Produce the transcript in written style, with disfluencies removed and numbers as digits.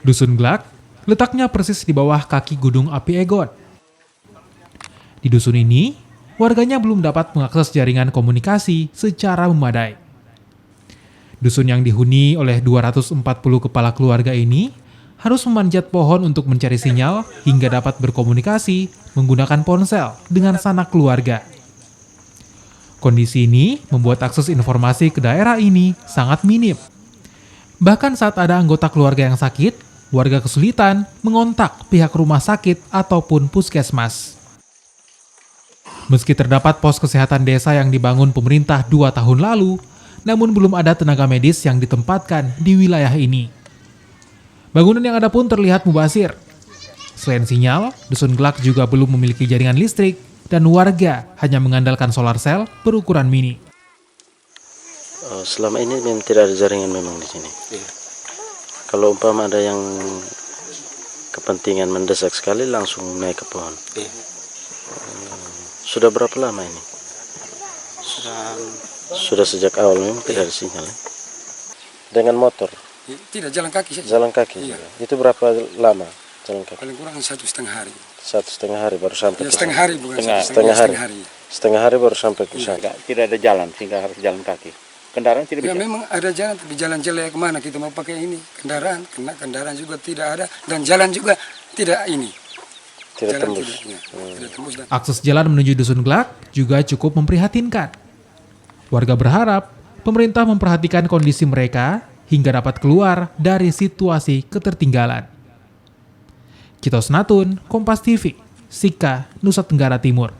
Dusun Glak letaknya persis di bawah kaki Gunung Api Egon. Di dusun ini, warganya belum dapat mengakses jaringan komunikasi secara memadai. Dusun yang dihuni oleh 240 kepala keluarga ini harus memanjat pohon untuk mencari sinyal hingga dapat berkomunikasi menggunakan ponsel dengan sanak keluarga. Kondisi ini membuat akses informasi ke daerah ini sangat minim. Bahkan saat ada anggota keluarga yang sakit, warga kesulitan mengontak pihak rumah sakit ataupun puskesmas. Meski terdapat pos kesehatan desa yang dibangun pemerintah 2 tahun lalu, namun belum ada tenaga medis yang ditempatkan di wilayah ini. Bangunan yang ada pun terlihat mubazir. Selain sinyal, Dusun Glak juga belum memiliki jaringan listrik dan warga hanya mengandalkan solar cell berukuran mini. Selama ini memang tidak ada jaringan memang di sini. Kalau umpama ada yang kepentingan mendesak sekali langsung naik ke pohon. Sudah berapa lama ini? Sudah sejak awal memang tidak ada sinyal. Dengan motor? Tidak, jalan kaki saja. Jalan kaki? Iya. Itu berapa lama jalan kaki? Paling kurang 1,5 hari. 1,5 hari baru sampai. Ya, setengah hari bukan setengah hari. Setengah hari baru sampai ke sana. Tidak ada jalan sehingga harus jalan kaki. Kendaraan tidak Ya bisa. memang ada jalan, tapi jalan jelek kemana kita mau pakai ini kendaraan? Karena kendaraan juga tidak ada dan jalan juga tidak ini. Tidak Jalan tembus. tidak tembus dan Akses jalan menuju Dusun Glak juga cukup memprihatinkan. Warga berharap pemerintah memperhatikan kondisi mereka hingga dapat keluar dari situasi ketertinggalan. Kitos Natun, Kompas TV, Sika, Nusa Tenggara Timur.